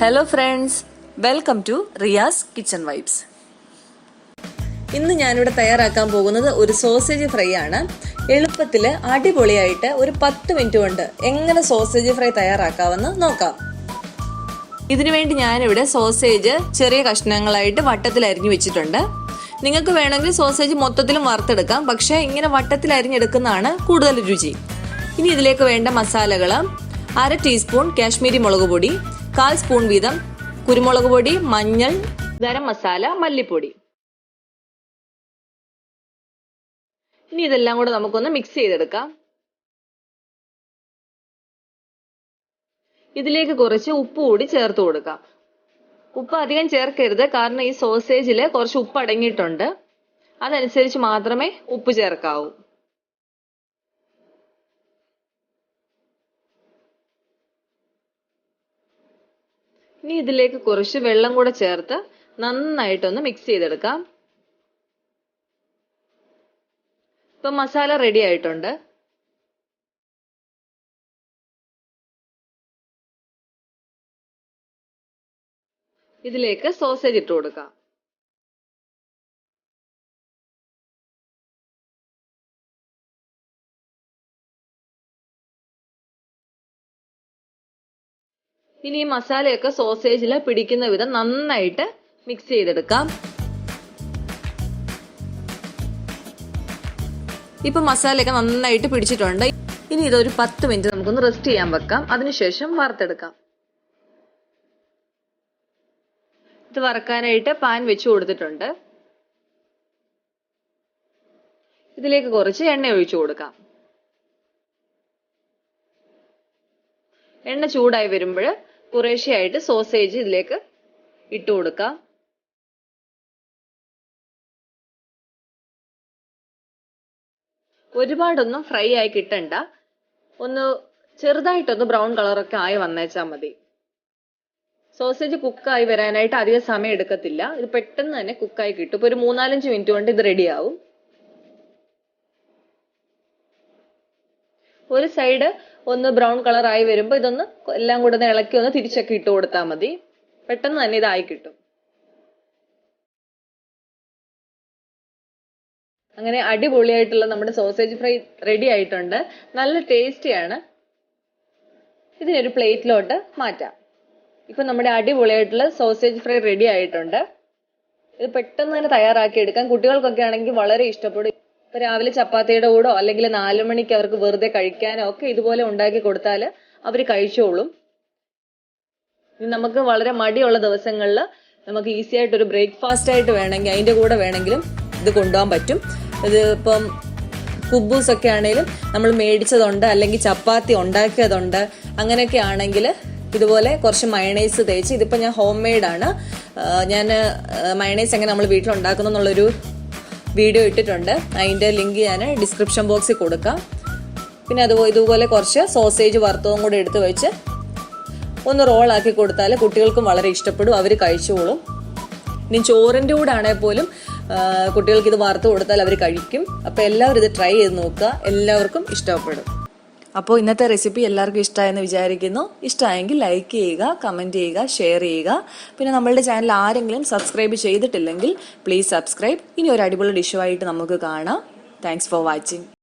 Hello friends, welcome to Riyas kitchen vibes. ഇന്ന് ഞാനിവിടെ തയ്യാറാക്കാൻ പോകുന്നത് ഒരു സോസേജ് ഫ്രൈ ആണ്. എളുപ്പത്തിൽ അടിപൊളിയായിട്ട് ഒരു 10 മിനിറ്റ് കൊണ്ട് എങ്ങനെ സോസേജ് ഫ്രൈ തയ്യാറാക്കാമെന്ന് നോക്കാം. ഇതിനുവേണ്ടി ഞാനിവിടെ സോസേജ് ചെറിയ കഷ്ണങ്ങളായിട്ട് വട്ടത്തിൽ അരിഞ്ഞു വെച്ചിട്ടുണ്ട്. നിങ്ങൾക്ക് വേണമെങ്കിൽ സോസേജ് മൊത്തത്തിലും വറുത്തെടുക്കാം, പക്ഷേ ഇങ്ങനെ വട്ടത്തിൽ അരിഞ്ഞെടുക്കുന്നതാണ് കൂടുതൽ രുചി. ഇനി ഇതിലേക്ക് വേണ്ട മസാലകൾ: 1/2 ടീസ്പൂൺ കാശ്മീരി മുളക് പൊടി, 1/4 സ്പൂൺ വീതം കുരുമുളക് പൊടി, മഞ്ഞൾ, ഗരം മസാല, മല്ലിപ്പൊടി. ഇനി ഇതെല്ലാം കൂടെ നമുക്കൊന്ന് മിക്സ് ചെയ്തെടുക്കാം. ഇതിലേക്ക് കുറച്ച് ഉപ്പ് കൂടി ചേർത്ത് കൊടുക്കാം. ഉപ്പ് അധികം ചേർക്കരുത്, കാരണം ഈ സോസേജിൽ കുറച്ച് ഉപ്പ് അടങ്ങിയിട്ടുണ്ട്. അതനുസരിച്ച് മാത്രമേ ഉപ്പ് ചേർക്കാവൂ. ഇനി ഇതിലേക്ക് കുറച്ച് വെള്ളം കൂടെ ചേർത്ത് നന്നായിട്ടൊന്ന് മിക്സ് ചെയ്തെടുക്കാം. ഇപ്പം മസാല റെഡി ആയിട്ടുണ്ട്. ഇതിലേക്ക് സോസേജ് ഇട്ട് കൊടുക്കാം. ഇനി ഈ മസാലയൊക്കെ സോസേജിൽ പിടിക്കുന്ന വിധം നന്നായിട്ട് മിക്സ് ചെയ്തെടുക്കാം. ഇപ്പൊ മസാലയൊക്കെ നന്നായിട്ട് പിടിച്ചിട്ടുണ്ട്. ഇനി ഇതൊരു 10 മിനിറ്റ് നമുക്കൊന്ന് റെസ്റ്റ് ചെയ്യാൻ വെക്കാം. അതിനുശേഷം വറുത്തെടുക്കാം. ഇത് വറക്കാനായിട്ട് പാൻ വെച്ച് കൊടുത്തിട്ടുണ്ട്. ഇതിലേക്ക് കുറച്ച് എണ്ണ ഒഴിച്ചു കൊടുക്കാം. എണ്ണ ചൂടായി വരുമ്പോൾ കുറേശ്ശെയായിട്ട് സോസേജ് ഇതിലേക്ക് ഇട്ട് കൊടുക്കാം. ഒരുപാടൊന്നും ഫ്രൈ ആയി കിട്ടണ്ട, ഒന്ന് ചെറുതായിട്ടൊന്ന് ബ്രൗൺ കളറൊക്കെ ആയി വന്നേച്ചാൽ മതി. സോസേജ് കുക്കായി വരാനായിട്ട് അധികം സമയം എടുക്കത്തില്ല. ഇത് പെട്ടെന്ന് തന്നെ കുക്കായി കിട്ടും. ഇപ്പൊ ഒരു 3-4 മിനിറ്റ് കൊണ്ട് ഇത് റെഡിയാവും. ഒരു സൈഡ് ഒന്ന് ബ്രൗൺ കളർ ആയി വരുമ്പോൾ ഇതൊന്ന് എല്ലാം കൂടെ ഇളക്കി ഒന്ന് തിരിച്ചൊക്കെ ഇട്ട് കൊടുത്താൽ മതി. പെട്ടെന്ന് തന്നെ ഇതായി കിട്ടും. അങ്ങനെ അടിപൊളിയായിട്ടുള്ള നമ്മുടെ സോസേജ് ഫ്രൈ റെഡി ആയിട്ടുണ്ട്. നല്ല ടേസ്റ്റിയാണ്. ഇതിനൊരു പ്ലേറ്റിലോട്ട് മാറ്റാം. ഇപ്പൊ നമ്മുടെ അടിപൊളിയായിട്ടുള്ള സോസേജ് ഫ്രൈ റെഡി ആയിട്ടുണ്ട്. ഇത് പെട്ടെന്ന് തന്നെ തയ്യാറാക്കി എടുക്കാം. കുട്ടികൾക്കൊക്കെ ആണെങ്കിൽ വളരെ ഇഷ്ടപ്പെടും. ഇപ്പൊ രാവിലെ ചപ്പാത്തിയുടെ കൂടോ അല്ലെങ്കിൽ 4 മണിക്ക് അവർക്ക് വെറുതെ കഴിക്കാനോ ഒക്കെ ഇതുപോലെ ഉണ്ടാക്കി കൊടുത്താൽ അവർ കഴിച്ചോളും. ഇനി നമുക്ക് വളരെ മടിയുള്ള ദിവസങ്ങളിൽ നമുക്ക് ഈസി ആയിട്ട് ഒരു ബ്രേക്ക്ഫാസ്റ്റ് ആയിട്ട് വേണമെങ്കിൽ അതിന്റെ കൂടെ വേണമെങ്കിലും ഇത് കൊണ്ടുപോകാൻ പറ്റും. ഇത് ഇപ്പം കുബൂസ് ഒക്കെ ആണെങ്കിലും നമ്മൾ മേടിച്ചതുണ്ട്, അല്ലെങ്കിൽ ചപ്പാത്തി ഉണ്ടാക്കിയതുണ്ട്. അങ്ങനെയൊക്കെ ആണെങ്കിൽ ഇതുപോലെ കുറച്ച് മയണൈസ് തേച്ച്, ഇതിപ്പോൾ ഞാൻ ഹോം മെയ്ഡാണ്. ഞാൻ മയണൈസ് എങ്ങനെ നമ്മൾ വീട്ടിലുണ്ടാക്കുന്നു എന്നുള്ളൊരു വീഡിയോ ഇട്ടിട്ടുണ്ട്. അതിൻ്റെ ലിങ്ക് ഞാൻ ഡിസ്ക്രിപ്ഷൻ ബോക്സിൽ കൊടുക്കാം. പിന്നെ ഇതുപോലെ കുറച്ച് സോസേജ് വറുത്തതും കൂടെ എടുത്ത് വെച്ച് ഒന്ന് റോളാക്കി കൊടുത്താൽ കുട്ടികൾക്കും വളരെ ഇഷ്ടപ്പെടും, അവർ കഴിച്ചോളും. ഇനി ചോറിൻ്റെ കൂടെ ആണെങ്കിൽ പോലും കുട്ടികൾക്ക് ഇത് വറുത്ത് കൊടുത്താൽ അവർ കഴിക്കും. അപ്പോൾ എല്ലാവരും ഇത് ട്രൈ ചെയ്ത് നോക്കുക, എല്ലാവർക്കും ഇഷ്ടപ്പെടും. അപ്പോൾ ഇന്നത്തെ റെസിപ്പി എല്ലാവർക്കും ഇഷ്ടമായെന്ന് വിചാരിക്കുന്നു. ഇഷ്ടമായെങ്കിൽ ലൈക്ക് ചെയ്യുക, കമൻറ്റ് ചെയ്യുക, ഷെയർ ചെയ്യുക. പിന്നെ നമ്മളുടെ ചാനൽ ആരെങ്കിലും സബ്സ്ക്രൈബ് ചെയ്തിട്ടില്ലെങ്കിൽ പ്ലീസ് സബ്സ്ക്രൈബ്. ഇനി ഒരു അടിപൊളി ഡിഷുമായിട്ട് നമുക്ക് കാണാം. Thanks for watching.